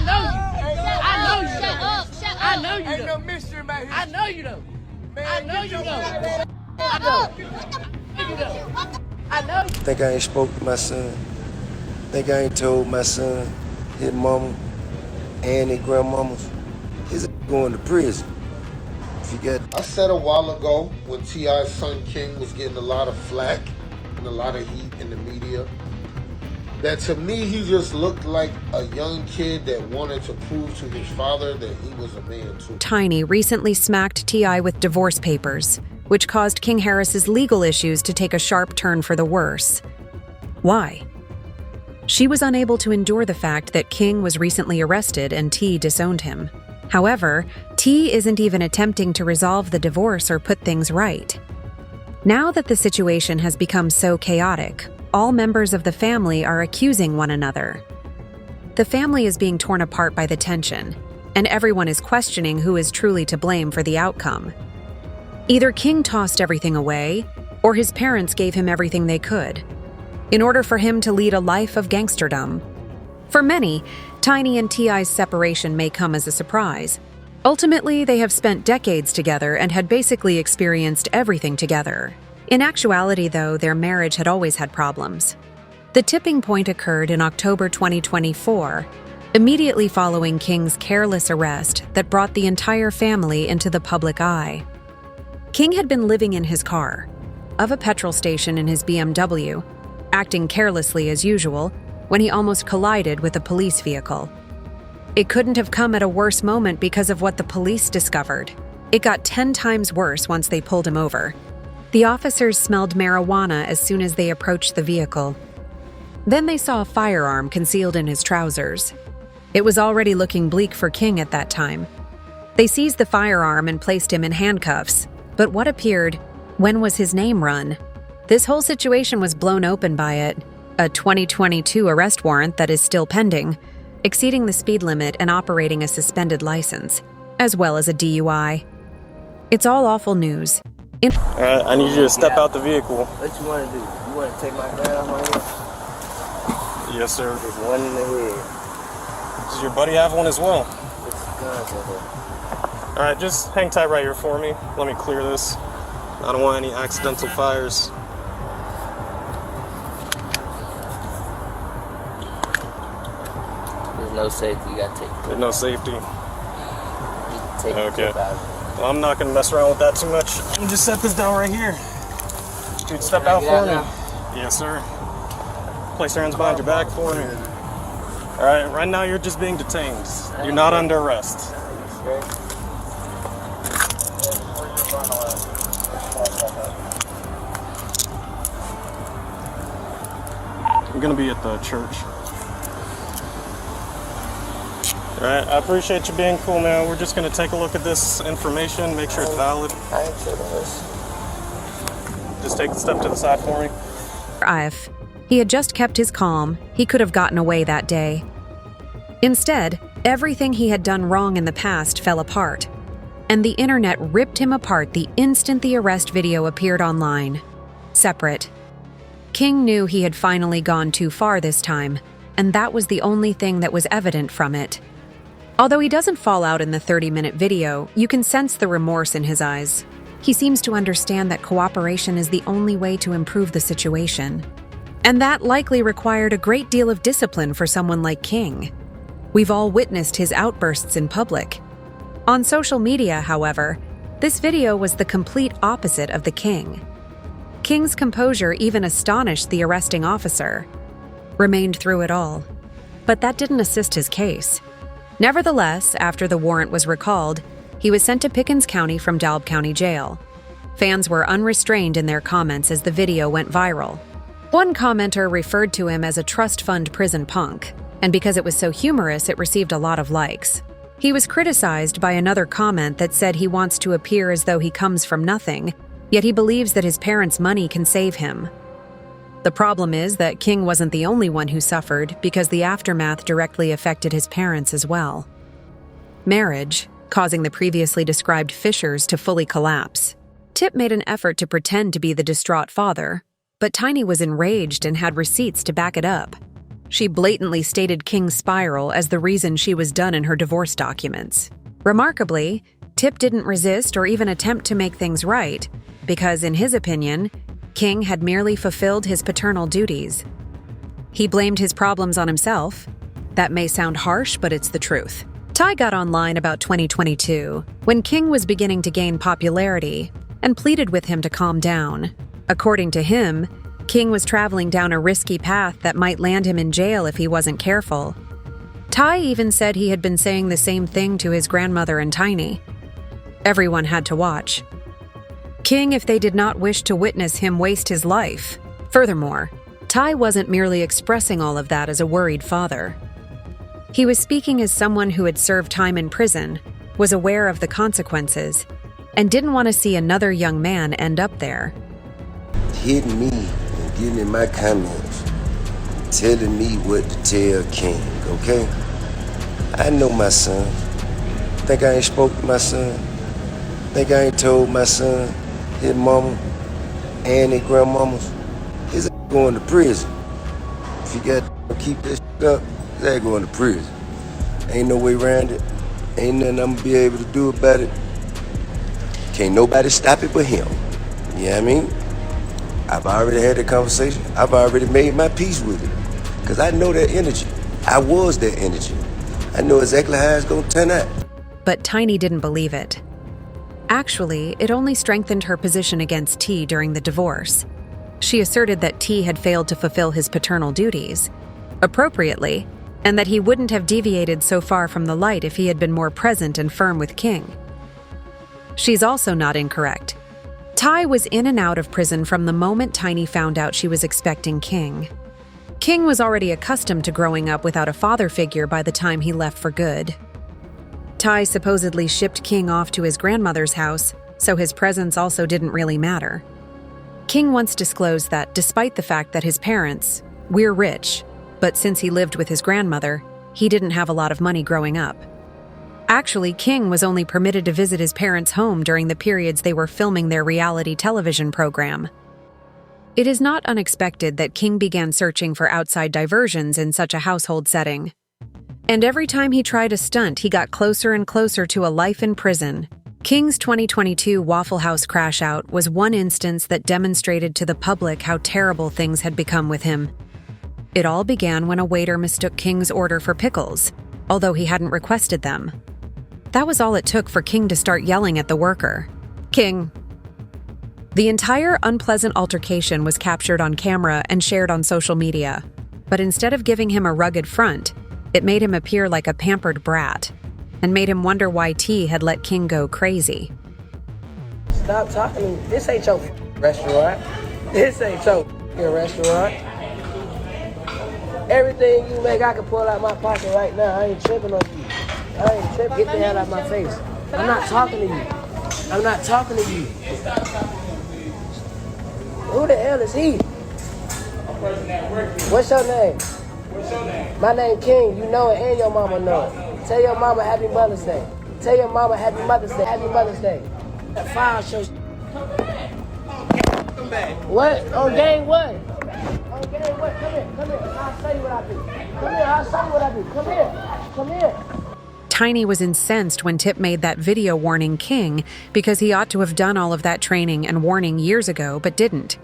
know you. I know you. Shut up. Shut up. I know you. Ain't no mystery about his I know you though. I know you know. Shut up. I know you. Think I ain't spoke to my son. Think I ain't told my son, his mama, and his grandmamas. He's going to prison. I said a while ago when T.I.'s son King was getting a lot of flack and a lot of heat in the media, that to me he just looked like a young kid that wanted to prove to his father that he was a man too. Tiny recently smacked T.I. with divorce papers, which caused King Harris's legal issues to take a sharp turn for the worse. Why? She was unable to endure the fact that King was recently arrested and T disowned him. However, T isn't even attempting to resolve the divorce or put things right. Now that the situation has become so chaotic, all members of the family are accusing one another. The family is being torn apart by the tension, and everyone is questioning who is truly to blame for the outcome. Either King tossed everything away, or his parents gave him everything they could, in order for him to lead a life of gangsterdom. For many, Tiny and T.I.'s separation may come as a surprise. Ultimately, they have spent decades together and had basically experienced everything together. In actuality, though, their marriage had always had problems. The tipping point occurred in October 2024, immediately following King's careless arrest that brought the entire family into the public eye. King had been living in his car, of a petrol station in his BMW, acting carelessly as usual, when he almost collided with a police vehicle. It couldn't have come at a worse moment because of what the police discovered. It got 10 times worse once they pulled him over. The officers smelled marijuana as soon as they approached the vehicle. Then they saw a firearm concealed in his trousers. It was already looking bleak for King at that time. They seized the firearm and placed him in handcuffs, but what appeared, when was his name run? This whole situation was blown open by it. A 2022 arrest warrant that is still pending, exceeding the speed limit and operating a suspended license, as well as a DUI. It's all awful news. All right, I need you to step out the vehicle. What you want to do? You want to take my gun off my head? Yes, sir. There's one in the head. Does your buddy have one as well? It's guns in here. All right, just hang tight right here for me. Let me clear this. I don't want any accidental fires. No safety, you gotta take it. There's no safety. Take okay. Well, I'm not gonna mess around with that too much. Let me just set this down right here. Dude, step out for me. Yes, sir. Place your hands behind your back for me. All right, right now you're just being detained. You're not under arrest. I'm gonna be at the church. All right, I appreciate you being cool, man. We're just gonna take a look at this information, make sure it's valid. I ain't sure about this. Just take a step to the side for me. If he had just kept his calm, he could have gotten away that day. Instead, everything he had done wrong in the past fell apart, and the internet ripped him apart the instant the arrest video appeared online. Separate. King knew he had finally gone too far this time, and that was the only thing that was evident from it. Although he doesn't fall out in the 30-minute video, you can sense the remorse in his eyes. He seems to understand that cooperation is the only way to improve the situation. And that likely required a great deal of discipline for someone like King. We've all witnessed his outbursts in public. On social media, however, this video was the complete opposite of the King. King's composure even astonished the arresting officer. Remained through it all. But that didn't assist his case. Nevertheless, after the warrant was recalled, he was sent to Pickens County from Dalb County Jail. Fans were unrestrained in their comments as the video went viral. One commenter referred to him as a trust fund prison punk, and because it was so humorous, it received a lot of likes. He was criticized by another comment that said he wants to appear as though he comes from nothing, yet he believes that his parents' money can save him. The problem is that King wasn't the only one who suffered because the aftermath directly affected his parents as well. Marriage, causing the previously described fissures to fully collapse. Tip made an effort to pretend to be the distraught father, but Tiny was enraged and had receipts to back it up. She blatantly stated King's spiral as the reason she was done in her divorce documents. Remarkably, Tip didn't resist or even attempt to make things right, because in his opinion, King had merely fulfilled his paternal duties. He blamed his problems on himself. That may sound harsh, but it's the truth. Ty got online about 2022, when King was beginning to gain popularity, and pleaded with him to calm down. According to him, King was traveling down a risky path that might land him in jail if he wasn't careful. Ty even said he had been saying the same thing to his grandmother and Tiny. Everyone had to watch King if they did not wish to witness him waste his life. Furthermore, Ty wasn't merely expressing all of that as a worried father. He was speaking as someone who had served time in prison, was aware of the consequences, and didn't want to see another young man end up there. Hitting me and giving me my comments, telling me what to tell King, okay? I know my son. Think I ain't spoke to my son? Think I ain't told my son, his mama, and his grandmamas, his going to prison. If you got to keep this up, his going to prison. Ain't no way around it. Ain't nothing I'm gonna be able to do about it. Can't nobody stop it but him. You know what I mean? I've already had that conversation. I've already made my peace with it. Because I know that energy. I was that energy. I know exactly how it's gonna turn out. But Tiny didn't believe it. Actually, it only strengthened her position against T during the divorce. She asserted that T had failed to fulfill his paternal duties, appropriately, and that he wouldn't have deviated so far from the light if he had been more present and firm with King. She's also not incorrect. Ty was in and out of prison from the moment Tiny found out she was expecting King. King was already accustomed to growing up without a father figure by the time he left for good. Ty supposedly shipped King off to his grandmother's house, so his presence also didn't really matter. King once disclosed that despite the fact that his parents, we're rich, but since he lived with his grandmother, he didn't have a lot of money growing up. Actually, King was only permitted to visit his parents' home during the periods they were filming their reality television program. It is not unexpected that King began searching for outside diversions in such a household setting. And every time he tried a stunt, he got closer and closer to a life in prison. King's 2022 Waffle House crash out was one instance that demonstrated to the public how terrible things had become with him. It all began when a waiter mistook King's order for pickles, although he hadn't requested them. That was all it took for King to start yelling at the worker. "King." The entire unpleasant altercation was captured on camera and shared on social media. But instead of giving him a rugged front, it made him appear like a pampered brat, and made him wonder why T had let King go crazy. Stop talking to me. This ain't your restaurant. This ain't your restaurant. Everything you make, I can pull out my pocket right now. I ain't tripping on you. I ain't tripping. Get the hell out of my face. I'm not talking to you. I'm not talking to you. Who the hell is he? What's your name? My name King. You know it and your mama know it. Tell your mama Happy Mother's Day. Tell your mama Happy Mother's Day. Happy Mother's Day. That file shows. What? On game what? On game what? Come here. Come here. I'll show you what I do. Come here. I'll show you what I do. Come here. Come here. Tiny was incensed when Tip made that video warning King because he ought to have done all of that training and warning years ago, but didn't.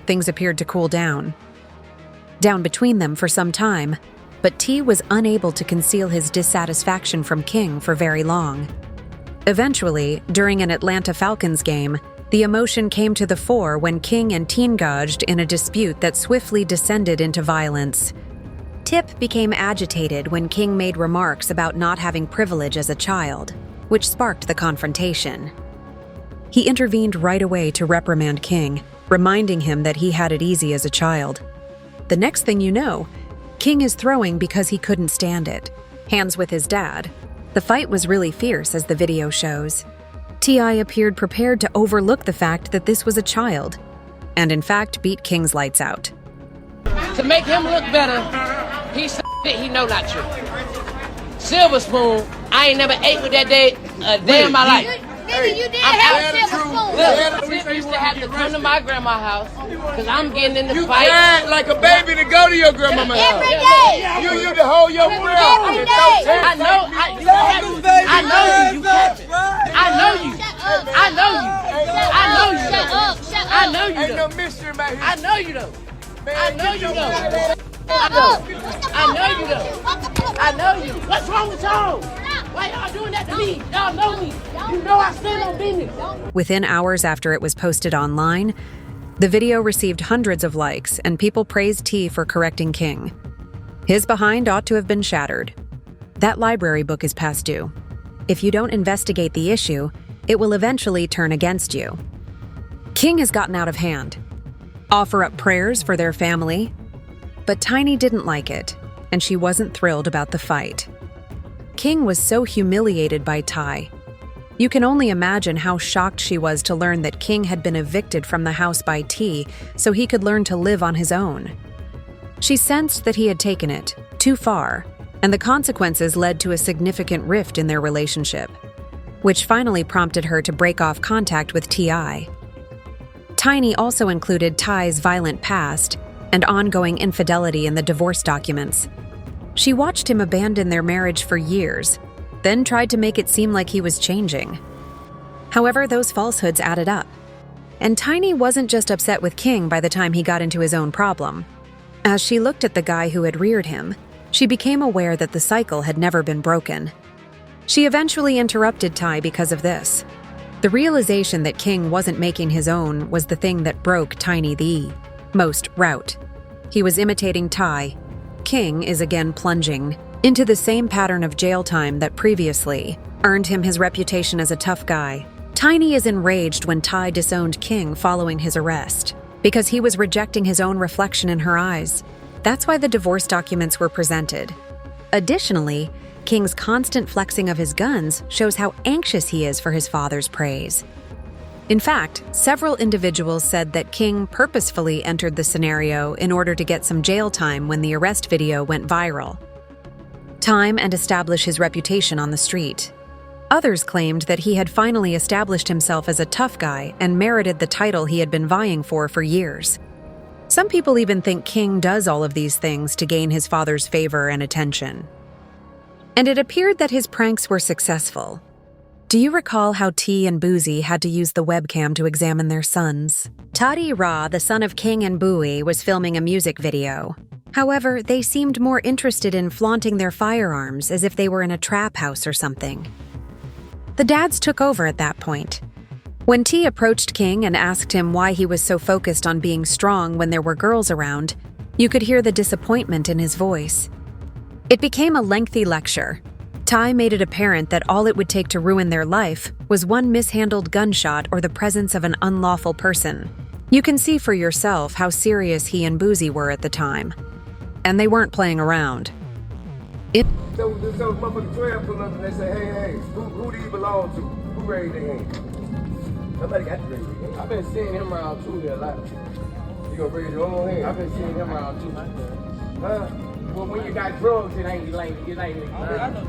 Things appeared to cool down between them for some time, but T was unable to conceal his dissatisfaction from King for very long. Eventually, during an Atlanta Falcons game, the emotion came to the fore when King and T engaged in a dispute that swiftly descended into violence. Tip became agitated when King made remarks about not having privilege as a child, which sparked the confrontation. He intervened right away to reprimand King, reminding him that he had it easy as a child. The next thing you know, King is throwing because he couldn't stand it, hands with his dad. The fight was really fierce, as the video shows. T.I. appeared prepared to overlook the fact that this was a child, and in fact beat King's lights out. To make him look better, he said it he know not true. Silver spoon, I ain't never ate with that day a day in my life. Nigga, you did have a silver spoon. Look, Tip used to have to come to my grandma's house because I'm getting in the fight. Cried like a baby to go to your grandmama's house. Every day. You to hold your breath. Every day. I know you. I know you. I know you. I know you. Shut up. Shut I up. know you. Ain't no mystery about here. I know you though. I know you though. Shut up. I know you though. I know you. What's wrong with y'all? Why y'all doing that to me? Y'all know me. You know I stand on business. Within hours after it was posted online, the video received hundreds of likes, and people praised T for correcting King. His behind ought to have been shattered. That library book is past due. If you don't investigate the issue, it will eventually turn against you. King has gotten out of hand. Offer up prayers for their family. But Tiny didn't like it, and she wasn't thrilled about the fight. King was so humiliated by Ty. You can only imagine how shocked she was to learn that King had been evicted from the house by T so he could learn to live on his own. She sensed that he had taken it too far, and the consequences led to a significant rift in their relationship, which finally prompted her to break off contact with T.I. Tiny also included Ty's violent past and ongoing infidelity in the divorce documents. She watched him abandon their marriage for years, then tried to make it seem like he was changing. However, those falsehoods added up. And Tiny wasn't just upset with King by the time he got into his own problem. As she looked at the guy who had reared him, she became aware that the cycle had never been broken. She eventually interrupted Ty because of this. The realization that King wasn't making his own was the thing that broke Tiny the most route. He was imitating Ty. King is again plunging into the same pattern of jail time that previously earned him his reputation as a tough guy. Tiny is enraged when Ty disowned King following his arrest, because he was rejecting his own reflection in her eyes. That's why the divorce documents were presented. Additionally, King's constant flexing of his guns shows how anxious he is for his father's praise. In fact, several individuals said that King purposefully entered the scenario in order to get some jail time when the arrest video went viral. Time and establish his reputation on the street. Others claimed that he had finally established himself as a tough guy and merited the title he had been vying for years. Some people even think King does all of these things to gain his father's favor and attention. And it appeared that his pranks were successful. Do you recall how T and Boozy had to use the webcam to examine their sons? Toddy Ra, the son of King and Bowie, was filming a music video. However, they seemed more interested in flaunting their firearms as if they were in a trap house or something. The dads took over at that point. When T approached King and asked him why he was so focused on being strong when there were girls around, you could hear the disappointment in his voice. It became a lengthy lecture. Ty made it apparent that all it would take to ruin their life was one mishandled gunshot or the presence of an unlawful person. You can see for yourself how serious he and Boozy were at the time. And they weren't playing around. So motherfucking 12 pull up and they say, hey, who do you belong to? Who raised their hand? Nobody got to raise their hand. I've been seeing him around too here a lot. You gonna raise your own hand? I've been seeing him around too. Huh? Well, when you got drugs, it ain't like. I know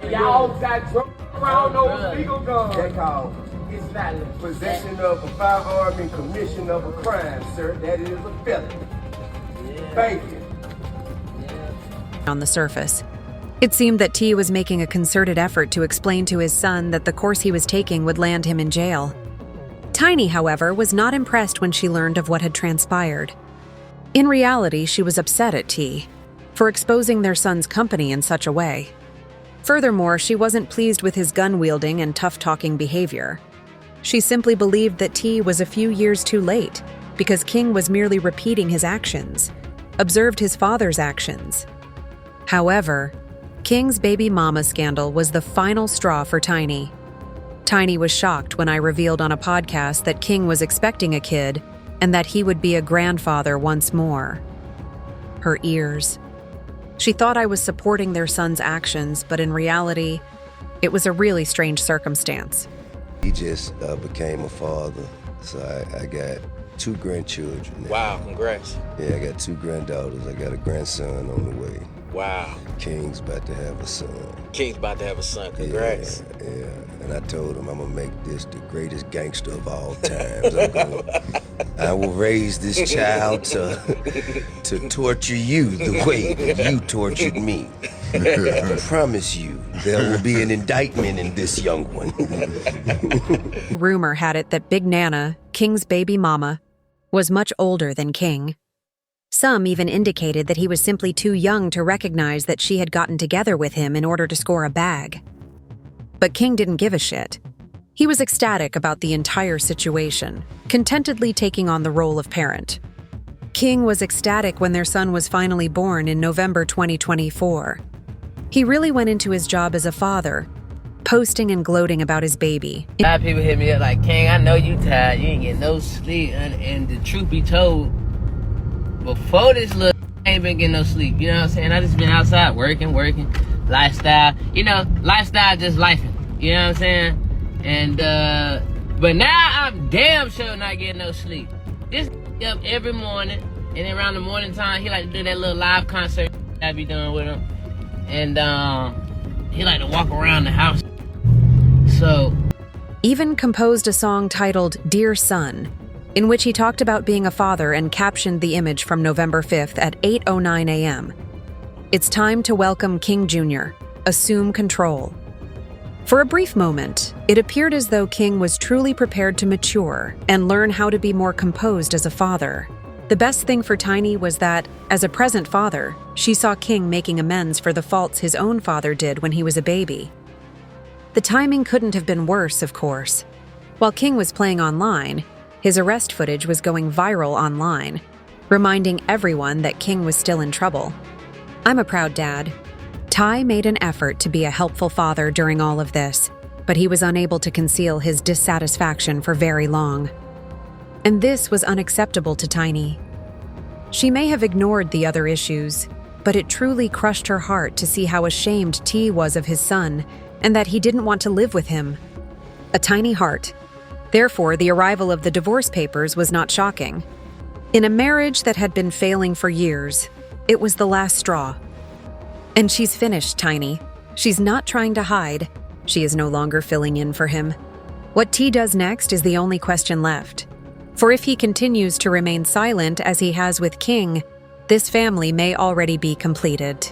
that. Y'all got drugs around no legal guns. That called It's not possession of a firearm and commission of a crime, sir. That is a felony. Thank you. On the surface, it seemed that T was making a concerted effort to explain to his son that the course he was taking would land him in jail. Tiny, however, was not impressed when she learned of what had transpired. In reality, she was upset at T for exposing their son's company in such a way. Furthermore, she wasn't pleased with his gun-wielding and tough-talking behavior. She simply believed that T was a few years too late because King was merely repeating his actions, observed his father's actions. However, King's baby mama scandal was the final straw for Tiny. Tiny was shocked when I revealed on a podcast that King was expecting a kid and that he would be a grandfather once more. Her ears. She thought I was supporting their son's actions, but in reality, it was a really strange circumstance. He just became a father, so I got 2 grandchildren now. Wow, congrats. Yeah, I got 2 granddaughters. I got a grandson on the way. Wow. King's about to have a son. King's about to have a son. Congrats. Yeah. And I told him I'm gonna make this the greatest gangster of all times. I will raise this child to torture you the way that you tortured me. I promise you, there will be an indictment in this young one. Rumor had it that Big Nana, King's baby mama, was much older than King. Some even indicated that he was simply too young to recognize that she had gotten together with him in order to score a bag. But King didn't give a shit. He was ecstatic about the entire situation, contentedly taking on the role of parent. King was ecstatic when their son was finally born in November 2024. He really went into his job as a father, posting and gloating about his baby. A lot of people hit me up like, King, I know you tired, you ain't getting no sleep. And the truth be told, before this little I ain't been getting no sleep. You know what I'm saying? I just been outside working, lifestyle. You know, lifestyle just lifing. You know what I'm saying? And but now I'm damn sure not getting no sleep. This up every morning, and then around the morning time, he like to do that little live concert I be doing with him. And he like to walk around the house. So even composed a song titled Dear Son, in which he talked about being a father and captioned the image from November 5th at 8:09 a.m. It's time to welcome King Jr., assume control. For a brief moment, it appeared as though King was truly prepared to mature and learn how to be more composed as a father. The best thing for Tiny was that, as a present father, she saw King making amends for the faults his own father did when he was a baby. The timing couldn't have been worse, of course. While King was playing online, his arrest footage was going viral online, reminding everyone that King was still in trouble. I'm a proud dad. Ty made an effort to be a helpful father during all of this, but he was unable to conceal his dissatisfaction for very long. And this was unacceptable to Tiny. She may have ignored the other issues, but it truly crushed her heart to see how ashamed T was of his son and that he didn't want to live with him. A tiny heart. Therefore, the arrival of the divorce papers was not shocking. In a marriage that had been failing for years, it was the last straw. And she's finished, Tiny. She's not trying to hide. She is no longer filling in for him. What T does next is the only question left. For if he continues to remain silent as he has with King, this family may already be completed.